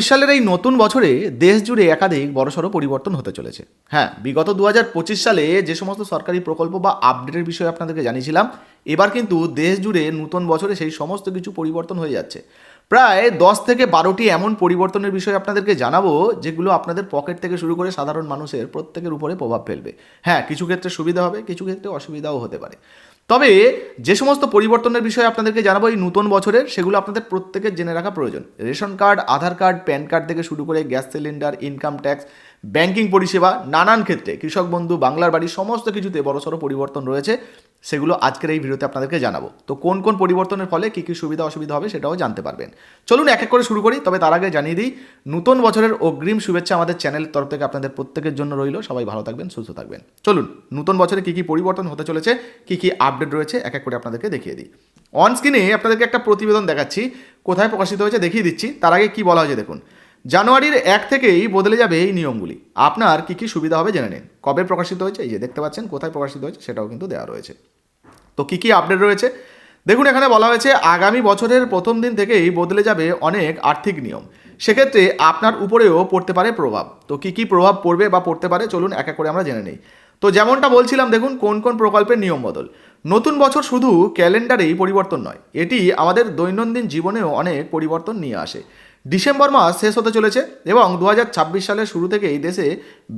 সালের এই নতুন বছরে দেশ জুড়ে একাধিক বড়সড় পরিবর্তন হতে চলেছে। হ্যাঁ, বিগত সালে যে সমস্ত সরকারি প্রকল্প বা আপডেটের বিষয়ে আপনাদেরকে জানিয়েছিলাম, এবার কিন্তু দেশ জুড়ে নতুন বছরে সেই সমস্ত কিছু পরিবর্তন হয়ে যাচ্ছে। প্রায় 10 থেকে 12টি এমন পরিবর্তনের বিষয়ে আপনাদেরকে জানাবো, যেগুলো আপনাদের পকেট থেকে শুরু করে সাধারণ মানুষের প্রত্যেকের উপরে প্রভাব ফেলবে। হ্যাঁ, কিছু ক্ষেত্রে সুবিধা হবে, কিছু ক্ষেত্রে অসুবিধাও হতে পারে। তবে যে সমস্ত পরিবর্তনের বিষয়ে আপনাদেরকে জানাবো এই নতুন বছরের, সেগুলো আপনাদের প্রত্যেকের জেনে রাখা প্রয়োজন। রেশন কার্ড, আধার কার্ড, প্যান কার্ড থেকে শুরু করে gas cylinder, income tax, banking পরিষেবা, নানান ক্ষেত্রে কৃষক বন্ধু, বাংলার বাড়ি, সমস্ত কিছুতে বড়সড় পরিবর্তন রয়েছে। সেগুলো আজকের এই ভিডিওতে আপনাদেরকে জানাবো। তো কোন কোন পরিবর্তনের ফলে কী কী সুবিধা অসুবিধা হবে সেটাও জানতে পারবেন। চলুন এক এক করে শুরু করি। তবে তার আগে জানিয়ে দিই, নতুন বছরের অগ্রিম শুভেচ্ছা আমাদের চ্যানেলের তরফ থেকে আপনাদের প্রত্যেকের জন্য রইল। সবাই ভালো থাকবেন, সুস্থ থাকবেন। চলুন নতুন বছরে কী কী পরিবর্তন হতে চলেছে, কী কী আপডেট রয়েছে এক এক করে আপনাদেরকে দেখিয়ে দিই। অন স্ক্রিনে আপনাদেরকে একটা প্রতিবেদন দেখাচ্ছি, কোথায় প্রকাশিত হয়েছে দেখিয়ে দিচ্ছি। তার আগে কী বলা হয়েছে দেখুন। জানুয়ারির 1 থেকেই বদলে যাবে এই নিয়মগুলি। আপনার কী কী সুবিধা হবে জেনে নিন। কবে প্রকাশিত হয়েছে, এই যে দেখতে পাচ্ছেন, কোথায় প্রকাশিত হয়েছে সেটাও কিন্তু দেওয়া রয়েছে। তো কী কী আপডেট রয়েছে দেখুন। এখানে বলা হয়েছে আগামী বছরের প্রথম দিন থেকেই বদলে যাবে অনেক আর্থিক নিয়ম। সেক্ষেত্রে আপনার উপরেও পড়তে পারে প্রভাব। তো কী কী প্রভাব পড়বে বা পড়তে পারে চলুন এক এক করে আমরা জেনে নিই। তো যেমনটা বলছিলাম, দেখুন কোন কোন প্রকল্পের নিয়ম বদল। নতুন বছর শুধু ক্যালেন্ডারেই পরিবর্তন নয়, এটি আমাদের দৈনন্দিন জীবনেও অনেক পরিবর্তন নিয়ে আসে। ডিসেম্বর মাস শেষ হতে চলেছে এবং 2026 সালের শুরু থেকেই দেশে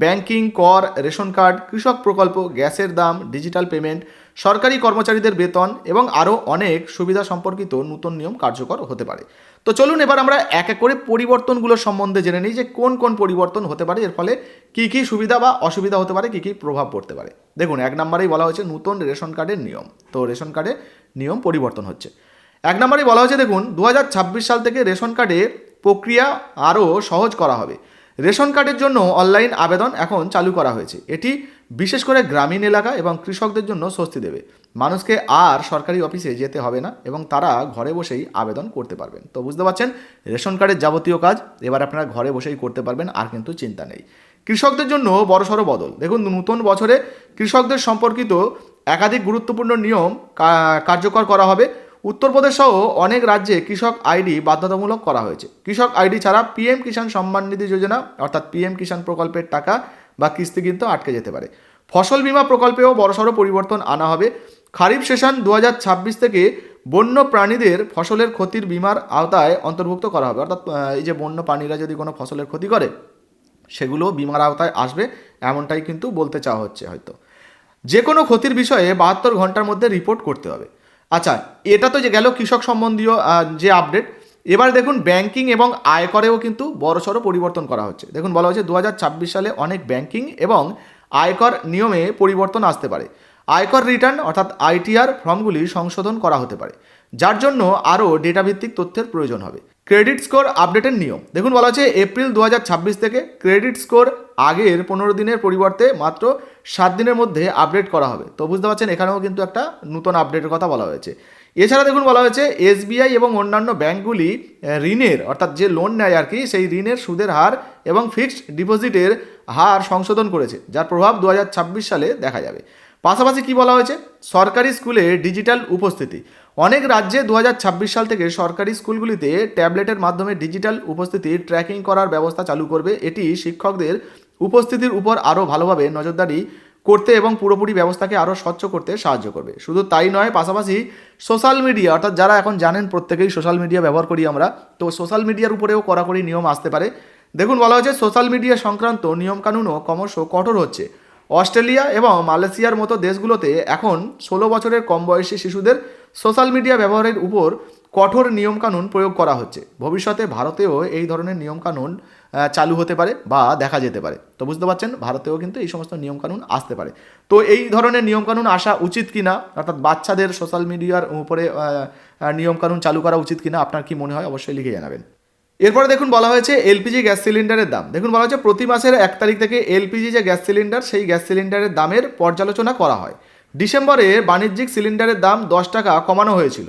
ব্যাংকিং, কর, রেশন কার্ড, কৃষক প্রকল্প, গ্যাসের দাম, ডিজিটাল পেমেন্ট, সরকারি কর্মচারীদের বেতন এবং আরও অনেক সুবিধা সম্পর্কিত নতুন নিয়ম কার্যকর হতে পারে। তো চলুন এবার আমরা এক এক করে পরিবর্তনগুলোর সম্বন্ধে জেনে নিই, যে কোন কোন পরিবর্তন হতে পারে, এর ফলে কী কী সুবিধা বা অসুবিধা হতে পারে, কী কী প্রভাব পড়তে পারে। দেখুন, 1 নম্বরেই বলা হয়েছে নতুন রেশন কার্ডের নিয়ম। তো রেশন কার্ডে নিয়ম পরিবর্তন হচ্ছে। 1 নম্বরেই বলা হয়েছে, দেখুন 2026 সাল থেকে রেশন কার্ডে প্রক্রিয়া আরও সহজ করা হবে। রেশন কার্ডের জন্য অনলাইন আবেদন এখন চালু করা হয়েছে। এটি বিশেষ করে গ্রামীণ এলাকা এবং কৃষকদের জন্য স্বস্তি দেবে। মানুষকে আর সরকারি অফিসে যেতে হবে না এবং তারা ঘরে বসেই আবেদন করতে পারবেন। তো বুঝতে পারছেন, রেশন কার্ডের যাবতীয় কাজ এবার আপনারা ঘরে বসেই করতে পারবেন, আর কিন্তু চিন্তা নেই। কৃষকদের জন্য বড়সড় বদল। দেখুন, নতুন বছরে কৃষকদের সম্পর্কিত একাধিক গুরুত্বপূর্ণ নিয়ম কার্যকর করা হবে। উত্তরপ্রদেশ সহ অনেক রাজ্যে কৃষক আইডি বাধ্যতামূলক করা হয়েছে। কৃষক আইডি ছাড়া পিএম কিষাণ সম্মান নিধি যোজনা অর্থাৎ পিএম কিষাণ প্রকল্পের টাকা বা কিস্তি কিন্তু আটকে যেতে পারে। ফসল বীমা প্রকল্পেও বড়সড় পরিবর্তন আনা হবে। খারিফ সেশন 2026 থেকে বন্য প্রাণীদের ফসলের ক্ষতির বীমার আওতায় অন্তর্ভুক্ত করা হবে। অর্থাৎ এই যে বন্য প্রাণীরা যদি কোনো ফসলের ক্ষতি করে, সেগুলো বীমার আওতায় আসবে, এমনটাই কিন্তু বলতে চাওয়া হচ্ছে হয়তো। যে কোনো ক্ষতির বিষয়ে 72 ঘন্টার মধ্যে রিপোর্ট করতে হবে। আচ্ছা, এটা তো যে গেল কৃষক সম্বন্ধীয় যে আপডেট। এবার দেখুন, ব্যাংকিং এবং আয়করেও কিন্তু বড়সড় পরিবর্তন করা হচ্ছে। দেখুন, বলা হচ্ছে 2026 সালে অনেক ব্যাংকিং এবং আয়কর নিয়মে পরিবর্তন আসতে পারে। আয়কর রিটার্ন অর্থাৎ আইটিআর ফর্মগুলি সংশোধন করা হতে পারে, যার জন্য আরও ডেটাভিত্তিক তথ্যের প্রয়োজন হবে। ক্রেডিট স্কোর আপডেটের নিয়ম। দেখুন, বলা হচ্ছে এপ্রিল 2026 থেকে ক্রেডিট স্কোর আগের 15 দিনের পরিবর্তে মাত্র 7 দিনের মধ্যে আপডেট করা হবে। তো বুঝতে পারছেন, এখানেও কিন্তু একটা নতুন আপডেটের কথা বলা হয়েছে। এছাড়া দেখুন, বলা হয়েছে এসবিআই এবং অন্যান্য ব্যাংকগুলি ঋণের অর্থাৎ যে লোন নেয় আর কি, সেই ঋণের সুদের হার এবং ফিক্সড ডিপোজিটের হার সংশোধন করেছে, যার প্রভাব 2026 সালে দেখা যাবে। পাশাপাশি কি বলা হয়েছে, সরকারি স্কুলে ডিজিটাল উপস্থিতি। অনেক রাজ্যে 2026 সাল থেকে সরকারি স্কুলগুলিতে ট্যাবলেটের মাধ্যমে ডিজিটাল উপস্থিতি ট্র্যাকিং করার ব্যবস্থা চালু করবে। এটি শিক্ষকদের উপস্থিতির উপর আরও ভালোভাবে নজরদারি করতে এবং পুরোপুরি ব্যবস্থাকে আরও স্বচ্ছ করতে সাহায্য করবে। শুধু তাই নয়, পাশাপাশি সোশ্যাল মিডিয়া অর্থাৎ যারা এখন জানেন প্রত্যেকেই সোশ্যাল মিডিয়া ব্যবহার করি আমরা, তো সোশ্যাল মিডিয়ার উপরেও কড়াকড়ি নিয়ম আসতে পারে। দেখুন, বলা হয়েছে সোশ্যাল মিডিয়া সংক্রান্ত নিয়মকানুনও ক্রমশ কঠোর হচ্ছে। অস্ট্রেলিয়া এবং মালয়েশিয়ার মতো দেশগুলোতে এখন 16 বছরের কম বয়সী শিশুদের সোশ্যাল মিডিয়া ব্যবহারের উপর কঠোর নিয়মকানুন প্রয়োগ করা হচ্ছে। ভবিষ্যতে ভারতেও এই ধরনের নিয়মকানুন চালু হতে পারে বা দেখা যেতে পারে। তো বুঝতে পারছেন, ভারতেও কিন্তু এই সমস্ত নিয়মকানুন আসতে পারে। তো এই ধরনের নিয়মকানুন আসা উচিত কিনা, অর্থাৎ বাচ্চাদের সোশ্যাল মিডিয়ার উপরে নিয়মকানুন চালু করা উচিত কিনা, আপনার কি মনে হয় অবশ্যই লিখে জানাবেন। এরপরে দেখুন, বলা হয়েছে এলপিজি গ্যাস সিলিন্ডারের দাম। দেখুন, বলা হচ্ছে প্রতি মাসের 1 তারিখ থেকে এলপিজি যে গ্যাস সিলিন্ডার, সেই গ্যাস সিলিন্ডারের দামের পর্যালোচনা করা হয়। ডিসেম্বরে বাণিজ্যিক সিলিন্ডারের দাম 10 টাকা কমানো হয়েছিল।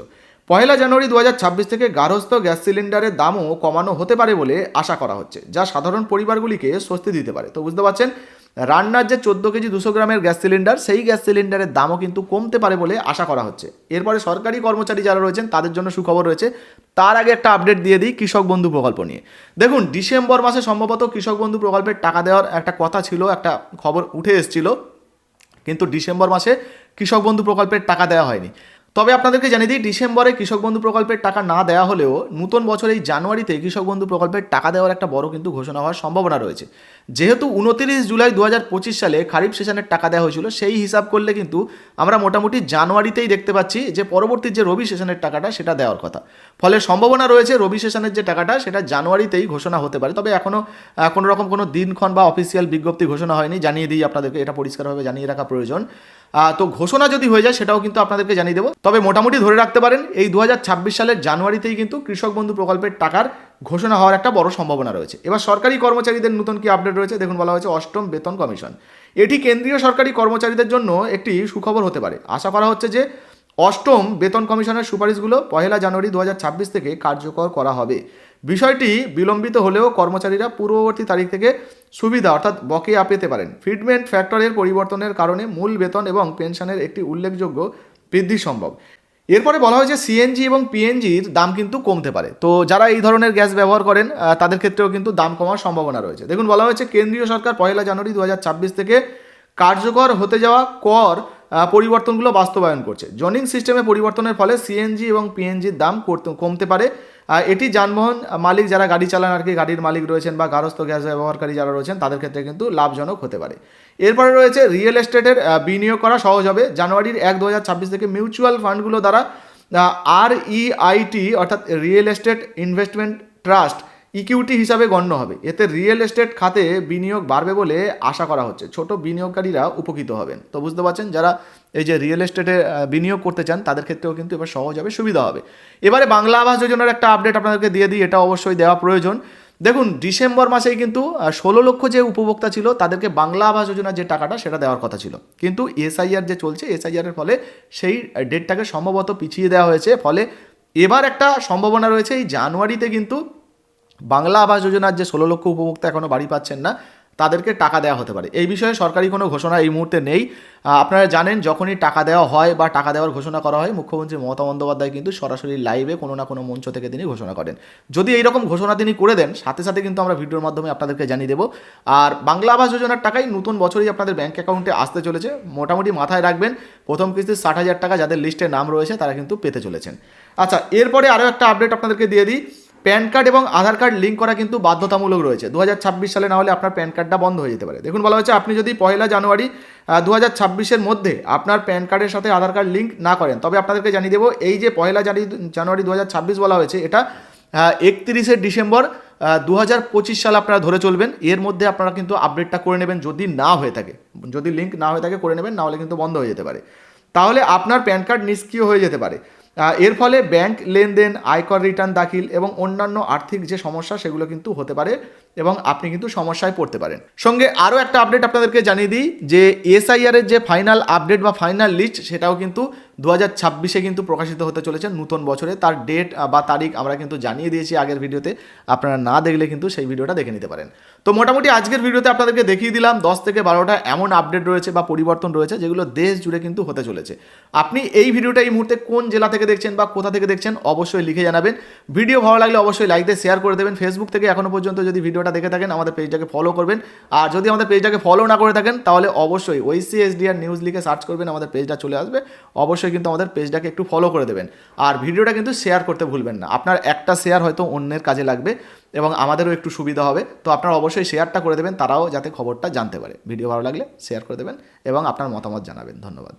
1 জানুয়ারি 2026 থেকে গার্হস্থ্য গ্যাস সিলিন্ডারের দামও কমানো হতে পারে বলে আশা করা হচ্ছে, যা সাধারণ পরিবারগুলিকে স্বস্তি দিতে পারে। তো বুঝতে পারছেন, রান্নার যে 14 কেজি 200 গ্রামের গ্যাস সিলিন্ডার, সেই গ্যাস সিলিন্ডারের দামও কিন্তু কমতে পারে বলে আশা করা হচ্ছে। এরপরে সরকারি কর্মচারী যারা রয়েছেন তাদের জন্য সুখবর রয়েছে। তার আগে একটা আপডেট দিয়ে দিই কৃষক বন্ধু প্রকল্প নিয়ে। দেখুন, ডিসেম্বর মাসে সম্ভবত কৃষক বন্ধু প্রকল্পের টাকা দেওয়ার একটা কথা ছিল, একটা খবর উঠে এসেছিল, কিন্তু ডিসেম্বর মাসে কৃষক বন্ধু প্রকল্পের টাকা দেওয়া হয়নি। তবে আপনাদেরকে জানিয়ে দিই, ডিসেম্বরে কৃষক বন্ধু প্রকল্পের টাকা না দেওয়া হলেও নতুন বছর এই জানুয়ারিতে কৃষক বন্ধু প্রকল্পের টাকা দেওয়ার একটা বড় কিন্তু ঘোষণা হওয়ার সম্ভাবনা রয়েছে। যেহেতু 29 জুলাই 2025 সালে খারিফ সেশনের টাকা দেওয়া হয়েছিল, সেই হিসাব করলে কিন্তু আমরা মোটামুটি জানুয়ারিতেই দেখতে পাচ্ছি যে পরবর্তী যে রবি সেশনের টাকাটা সেটা দেওয়ার কথা। ফলে সম্ভাবনা রয়েছে রবি সেশনের যে টাকাটা সেটা জানুয়ারিতেই ঘোষণা হতে পারে। তবে এখনও কোনো রকম কোনো দিনক্ষণ বা অফিসিয়াল বিজ্ঞপ্তি ঘোষণা হয়নি, জানিয়ে দিই আপনাদেরকে, এটা পরিষ্কারভাবে জানিয়ে রাখা প্রয়োজন। তো ঘোষণা যদি হয়ে যায় সেটাও কিন্তু আপনাদেরকে জানিয়ে দেবো। তবে মোটামুটি ধরে রাখতে পারেন এই 2026 সালের জানুয়ারিতেই কিন্তু কৃষক বন্ধু প্রকল্পের টাকার ঘোষণা হওয়ার একটা বড় সম্ভাবনা রয়েছে। এবার সরকারি কর্মচারীদের নতুন কি আপডেট রয়েছে দেখুন। বলা হয়েছে অষ্টম বেতন কমিশন। এটি কেন্দ্রীয় সরকারি কর্মচারীদের জন্য একটি সুখবর হতে পারে। আশা করা হচ্ছে যে অষ্টম বেতন কমিশনের সুপারিশগুলো 1 জানুয়ারি 2026 থেকে কার্যকর করা হবে। বিষয়টি বিলম্বিত হলেও কর্মচারীরা পূর্ববর্তী তারিখ থেকে সুবিধা অর্থাৎ বকেয়া পেতে পারেন। ফিটমেন্ট ফ্যাক্টরের পরিবর্তনের কারণে মূল বেতন এবং পেনশনের একটি উল্লেখযোগ্য বৃদ্ধি সম্ভব। এরপরে বলা হয়েছে সিএনজি এবং পিএনজির দাম কিন্তু কমতে পারে। তো যারা এই ধরনের গ্যাস ব্যবহার করেন তাদের ক্ষেত্রেও কিন্তু দাম কমার সম্ভাবনা রয়েছে। দেখুন, বলা হয়েছে কেন্দ্রীয় সরকার 1 জানুয়ারি 2026 থেকে কার্যকর হতে যাওয়া কর পরিবর্তনগুলো বাস্তবায়ন করছে। জোনিং সিস্টেমে পরিবর্তনের ফলে সিএনজি এবং পিএনজির দাম কমতে পারে। এটি যানবাহন মালিক যারা গাড়ি চালান আর কি, গাড়ির মালিক রয়েছেন বা গার্হস্থ্য গ্যাস ব্যবহারকারী যারা রয়েছেন তাদের ক্ষেত্রে কিন্তু লাভজনক হতে পারে। এরপরে রয়েছে রিয়েল এস্টেটের বিনিয়োগ করা সহজ হবে। জানুয়ারির 1, 2026 থেকে মিউচুয়াল ফান্ডগুলো দ্বারা REIT অর্থাৎ real estate investment trust equity হিসাবে গণ্য হবে। এতে রিয়েল এস্টেট খাতে বিনিয়োগ বাড়বে বলে আশা করা হচ্ছে। ছোট বিনিয়োগকারীরা উপকৃত হবেন। তো বুঝতে পারছেন, যারা এই যে রিয়েল এস্টেটে বিনিয়োগ করতে চান তাদের ক্ষেত্রেও কিন্তু এবার সহজ হবে, সুবিধা হবে। এবারে বাংলা আবাস যোজনার একটা আপডেট আপনাদেরকে দিয়ে দিই, এটা অবশ্যই দেওয়া প্রয়োজন। দেখুন, ডিসেম্বর মাসেই কিন্তু 16 লক্ষ যে উপভোক্তা ছিল তাদেরকে বাংলা আবাস যোজনার যে টাকাটা সেটা দেওয়ার কথা ছিল, কিন্তু এসআইআর যে চলছে, এসআইআরের ফলে সেই ডেটটাকে সম্ভবত পিছিয়ে দেওয়া হয়েছে। ফলে এবার একটা সম্ভাবনা রয়েছে এই জানুয়ারিতে কিন্তু বাংলা আবাস যোজনার যে 16 লক্ষ উপভোক্তা এখনও বাড়ি পাচ্ছেন না তাদেরকে টাকা দেওয়া হতে পারে। এই বিষয়ে সরকারি কোনো ঘোষণা এই মুহূর্তে নেই। আপনারা জানেন, যখনই টাকা দেওয়া হয় বা টাকা দেওয়ার ঘোষণা করা হয়, মুখ্যমন্ত্রী মমতা বন্দ্যোপাধ্যায় কিন্তু সরাসরি লাইভে কোনো না কোনো মঞ্চ থেকে তিনি ঘোষণা করেন। যদি এইরকম ঘোষণা তিনি করে দেন, সাথে সাথে কিন্তু আমরা ভিডিওর মাধ্যমে আপনাদেরকে জানিয়ে দেবো। আর বাংলা আবাস যোজনার টাকাই নতুন বছরেই আপনাদের ব্যাঙ্ক অ্যাকাউন্টে আসতে চলেছে। মোটামুটি মাথায় রাখবেন, প্রথম কিস্তির 60,000 টাকা যাদের লিস্টে নাম রয়েছে তারা কিন্তু পেতে চলেছেন। আচ্ছা, এরপরে আরও একটা আপডেট আপনাদেরকে দিয়ে দিই। প্যান কার্ড এবং আধার কার্ড লিঙ্ক করা কিন্তু বাধ্যতামূলক রয়েছে। 2026 সালে না হলে আপনার প্যান কার্ডটা বন্ধ হয়ে যেতে পারে। দেখুন, বলা হয়েছে আপনি যদি 1 জানুয়ারি 2026-এর মধ্যে আপনার প্যান কার্ডের সাথে আধার কার্ড লিঙ্ক না করেন, তবে আপনাদেরকে জানিয়ে দেবো এই যে 1 জানুয়ারি 2026 বলা হয়েছে, এটা 31 ডিসেম্বর 2025 সাল আপনারা ধরে চলবেন। এর মধ্যে আপনারা কিন্তু আপডেটটা করে নেবেন। যদি না হয়ে থাকে, যদি লিঙ্ক না হয়ে থাকে করে নেবেন, না হলে কিন্তু বন্ধ হয়ে যেতে পারে। তাহলে আপনার প্যান কার্ড নিষ্ক্রিয় হয়ে যেতে পারে। এর ফলে ব্যাংক লেনদেন, আয়কর রিটার্ন দাখিল এবং অন্যান্য আর্থিক যে সমস্যা সেগুলো কিন্তু হতে পারে এবং আপনি কিন্তু সমস্যায় পড়তে পারেন। সঙ্গে আরও একটা আপডেট আপনাদেরকে জানিয়ে দিই যে এসআইআরের যে ফাইনাল আপডেট বা ফাইনাল লিস্ট সেটাও কিন্তু 2026-এ কিন্তু প্রকাশিত হতে চলেছে নতুন বছরে। তার ডেট বা তারিখ আমরা কিন্তু জানিয়ে দিয়েছি আগের ভিডিওতে, আপনারা না দেখলে কিন্তু সেই ভিডিওটা দেখে নিতে পারেন। তো মোটামুটি আজকের ভিডিওতে আপনাদেরকে দেখিয়ে দিলাম 10 থেকে 12টা এমন আপডেট রয়েছে বা পরিবর্তন রয়েছে যেগুলো দেশ জুড়ে কিন্তু হতে চলেছে। আপনি এই ভিডিওটা এই মুহূর্তে কোন জেলা থেকে দেখছেন বা কোথা থেকে দেখছেন অবশ্যই লিখে জানাবেন। ভিডিও ভালো লাগলে অবশ্যই লাইক দিয়ে শেয়ার করে দেবেন। ফেসবুক থেকে এখনো পর্যন্ত যদি ভিডিওটা দেখে থাকেন আমাদের পেজটাকে ফলো করবেন। আর যদি আমাদের পেজটাকে ফলো না করে থাকেন তাহলে অবশ্যই OIC-SDR নিউজ লিখে সার্চ করবেন, আমাদের পেজটা চলে আসবে। অবশ্যই কিন্তু আমাদের পেজটাকে একটু ফলো করে দেবেন। আর ভিডিওটা কিন্তু শেয়ার করতে ভুলবেন না। আপনার একটা শেয়ার হয়তো অন্যের কাজে লাগবে এবং আমাদেরও একটু সুবিধা হবে। তো আপনারা অবশ্যই শেয়ারটা করে দেবেন, তারাও যাতে খবরটা জানতে পারে। ভিডিও ভালো লাগলে শেয়ার করে দেবেন এবং আপনার মতামত জানাবেন। ধন্যবাদ।